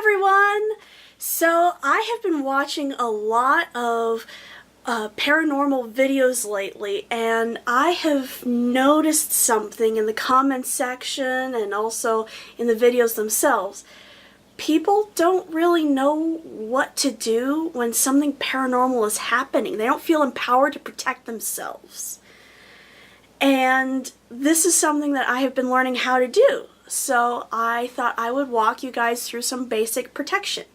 everyone! So I have been watching a lot of paranormal videos lately, and I have noticed something in the comments section and also in the videos themselves. People don't really know what to do when something paranormal is happening. They don't feel empowered to protect themselves. And this is something that I have been learning how to do. So I thought I would walk you guys through some basic protection.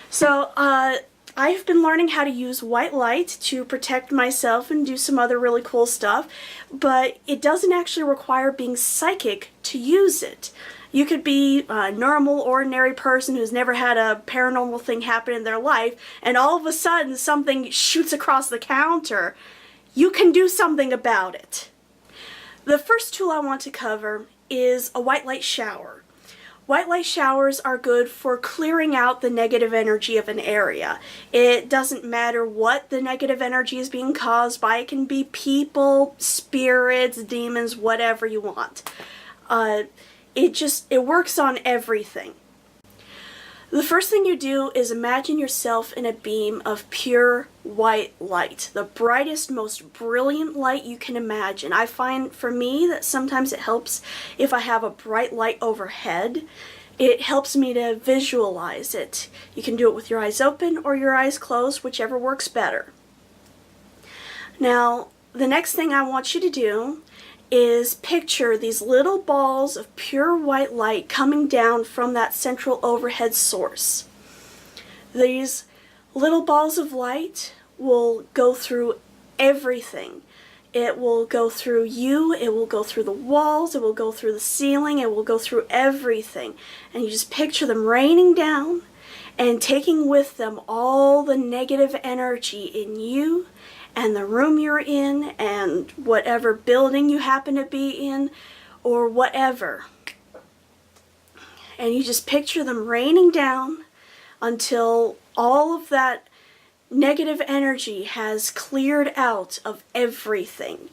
So I've been learning how to use white light to protect myself and do some other really cool stuff, but it doesn't actually require being psychic to use it. You could be a normal, ordinary person who's never had a paranormal thing happen in their life, and all of a sudden something shoots across the counter. You can do something about it. The first tool I want to cover is a white light shower. White light showers are good for clearing out the negative energy of an area. It doesn't matter what the negative energy is being caused by. It can be people, spirits, demons, whatever you want. It works on everything. The first thing you do is imagine yourself in a beam of pure white light. The brightest, most brilliant light you can imagine. I find for me that sometimes it helps if I have a bright light overhead. It helps me to visualize it. You can do it with your eyes open or your eyes closed, whichever works better. Now, the next thing I want you to do is picture these little balls of pure white light coming down from that central overhead source. These little balls of light will go through everything. It will go through you, it will go through the walls, it will go through the ceiling, it will go through everything. And you just picture them raining down and taking with them all the negative energy in you and the room you're in, and whatever building you happen to be in, or whatever. And you just picture them raining down until all of that negative energy has cleared out of everything.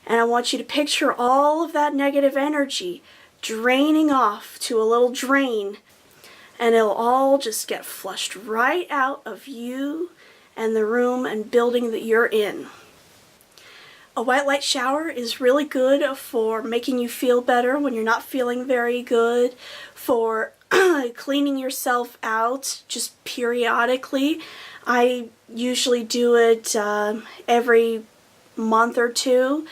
And I want you to picture all of that negative energy draining off to a little drain, and it'll all just get flushed right out of you and the room and building that you're in. A white light shower is really good for making you feel better when you're not feeling very good, for cleaning yourself out just periodically. I usually do it every month or two.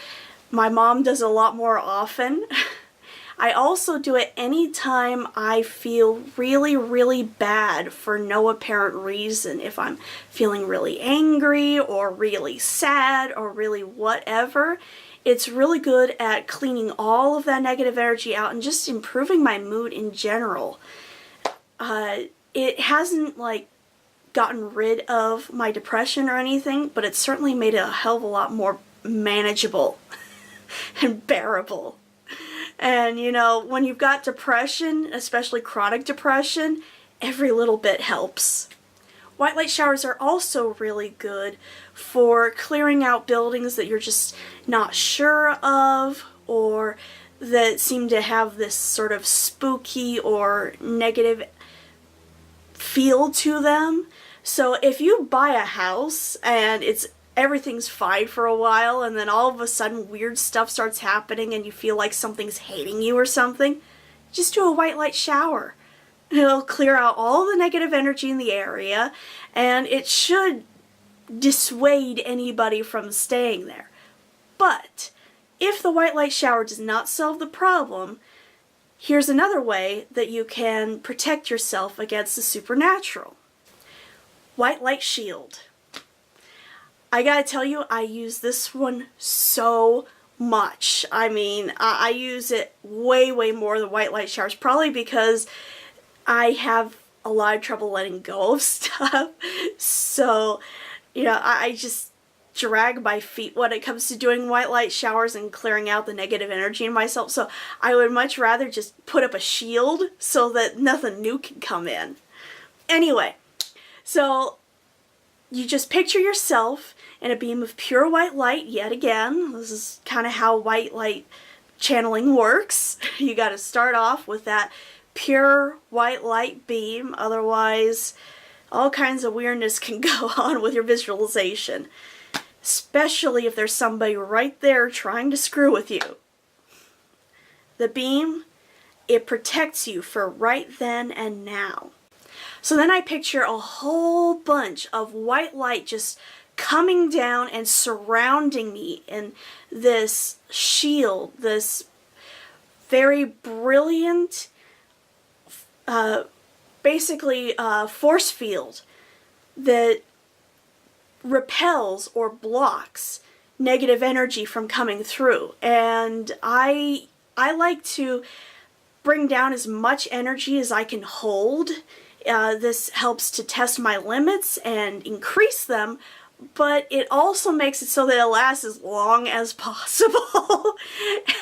My mom does it a lot more often. I also do it anytime I feel really, really bad for no apparent reason. If I'm feeling really angry or really sad or really whatever, it's really good at cleaning all of that negative energy out and just improving my mood in general. It hasn't gotten rid of my depression or anything, but it's certainly made it a hell of a lot more manageable and bearable. And you know, when you've got depression, especially chronic depression, every little bit helps. White light showers are also really good for clearing out buildings that you're just not sure of, or that seem to have this sort of spooky or negative feel to them. So if you buy a house and everything's fine for a while, and then all of a sudden weird stuff starts happening and you feel like something's hating you or something, just do a white light shower. It'll clear out all the negative energy in the area, and it should dissuade anybody from staying there. But if the white light shower does not solve the problem, here's another way that you can protect yourself against the supernatural. White light shield. I gotta tell you, I use this one so much. I mean, I use it way, way more than white light showers, probably because I have a lot of trouble letting go of stuff. So, you know, I just drag my feet when it comes to doing white light showers and clearing out the negative energy in myself. So I would much rather just put up a shield so that nothing new can come in. Anyway, so you just picture yourself in a beam of pure white light yet again. This is kind of how white light channeling works. You got to start off with that pure white light beam. Otherwise, all kinds of weirdness can go on with your visualization, especially if there's somebody right there trying to screw with you. The beam, it protects you for right then and now. So then I picture a whole bunch of white light just coming down and surrounding me in this shield, this very brilliant, basically force field that repels or blocks negative energy from coming through. And I like to bring down as much energy as I can hold. This helps to test my limits and increase them, but it also makes it so that it lasts as long as possible.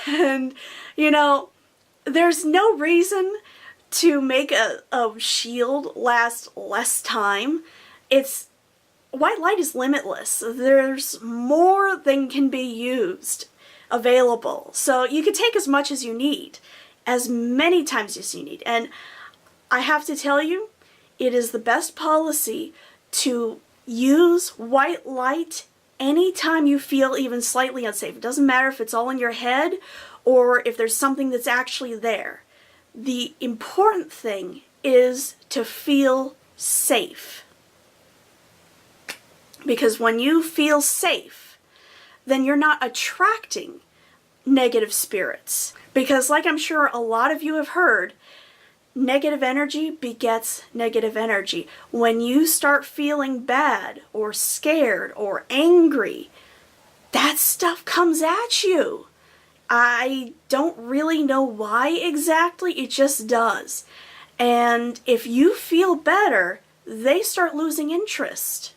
And, you know, there's no reason to make a shield last less time. White light is limitless. There's more than can be used available. So you can take as much as you need, as many times as you need. And I have to tell you, it is the best policy to use white light anytime you feel even slightly unsafe. It doesn't matter if it's all in your head or if there's something that's actually there. The important thing is to feel safe. Because when you feel safe, then you're not attracting negative spirits. Because like I'm sure a lot of you have heard, negative energy begets negative energy. When you start feeling bad or scared or angry, that stuff comes at you. I don't really know why exactly, it just does. And if you feel better, they start losing interest.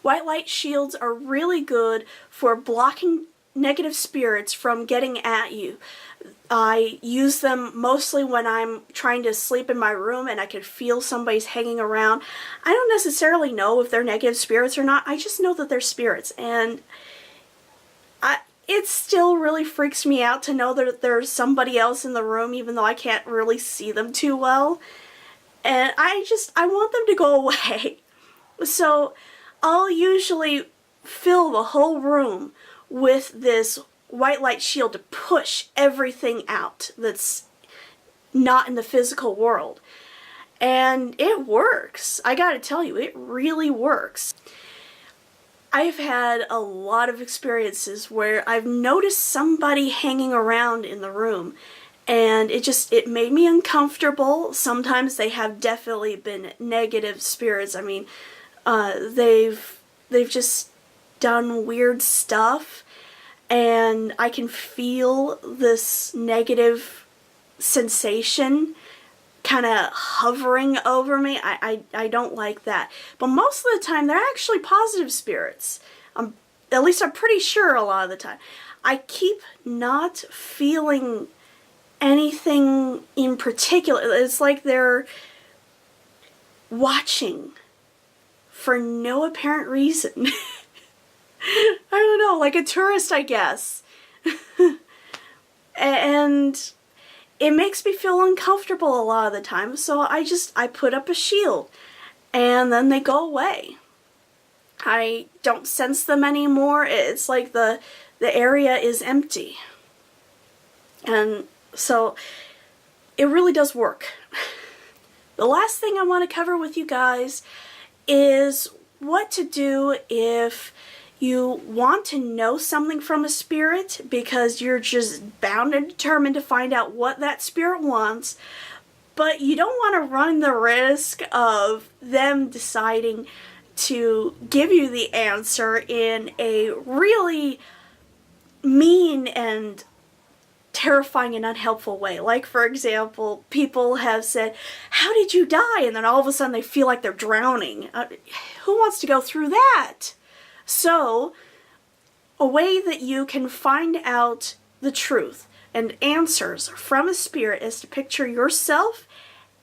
White light shields are really good for blocking negative spirits from getting at you. I use them mostly when I'm trying to sleep in my room and I can feel somebody's hanging around. I don't necessarily know if they're negative spirits or not. I just know that they're spirits. And it still really freaks me out to know that there's somebody else in the room, even though I can't really see them too well. And I want them to go away. So I'll usually fill the whole room with this white light shield to push everything out that's not in the physical world. And it works. I gotta tell you, it really works. I've had a lot of experiences where I've noticed somebody hanging around in the room and it made me uncomfortable. Sometimes they have definitely been negative spirits. I mean, they've just done weird stuff, and I can feel this negative sensation kind of hovering over me. I don't like that. But most of the time, they're actually positive spirits. At least I'm pretty sure a lot of the time. I keep not feeling anything in particular. It's like they're watching for no apparent reason. I don't know, like a tourist, I guess. And it makes me feel uncomfortable a lot of the time, so I put up a shield, and then they go away. I don't sense them anymore. It's like the area is empty. And so it really does work. The last thing I want to cover with you guys is what to do if you want to know something from a spirit because you're just bound and determined to find out what that spirit wants, but you don't want to run the risk of them deciding to give you the answer in a really mean and terrifying and unhelpful way. Like, for example, people have said, "How did you die?" And then all of a sudden they feel like they're drowning. Who wants to go through that? So, a way that you can find out the truth and answers from a spirit is to picture yourself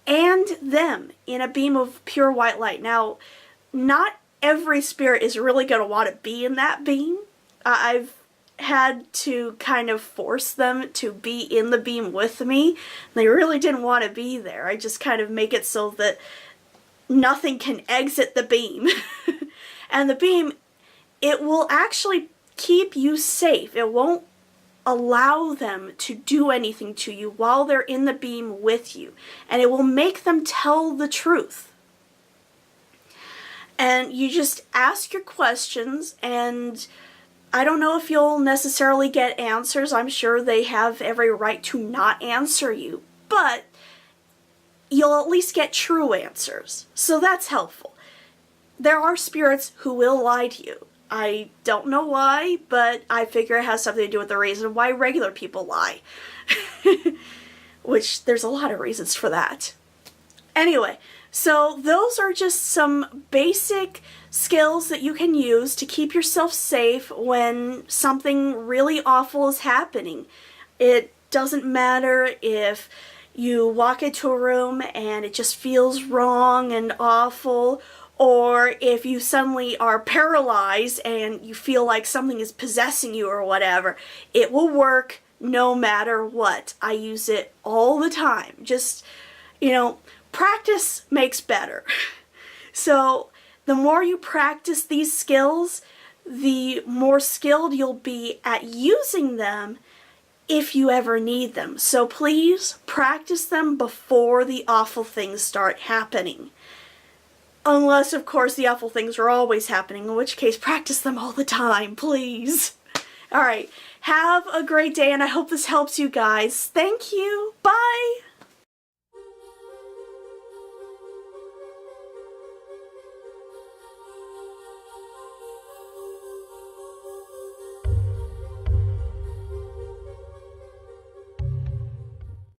and them in a beam of pure white light. Now, not every spirit is really going to want to be in that beam. I've had to kind of force them to be in the beam with me. They really didn't want to be there. I just kind of make it so that nothing can exit the beam. And the beam, it will actually keep you safe. It won't allow them to do anything to you while they're in the beam with you. And it will make them tell the truth. And you just ask your questions, and I don't know if you'll necessarily get answers. I'm sure they have every right to not answer you, but you'll at least get true answers. So that's helpful. There are spirits who will lie to you. I don't know why, but I figure it has something to do with the reason why regular people lie. Which, there's a lot of reasons for that. Anyway, so those are just some basic skills that you can use to keep yourself safe when something really awful is happening. It doesn't matter if you walk into a room and it just feels wrong and awful, or if you suddenly are paralyzed and you feel like something is possessing you or whatever. It will work no matter what. I use it all the time. Just, practice makes better. So the more you practice these skills, the more skilled you'll be at using them if you ever need them. So please practice them before the awful things start happening. Unless, of course, the awful things are always happening, in which case practice them all the time, please. Alright, have a great day, and I hope this helps you guys. Thank you. Bye!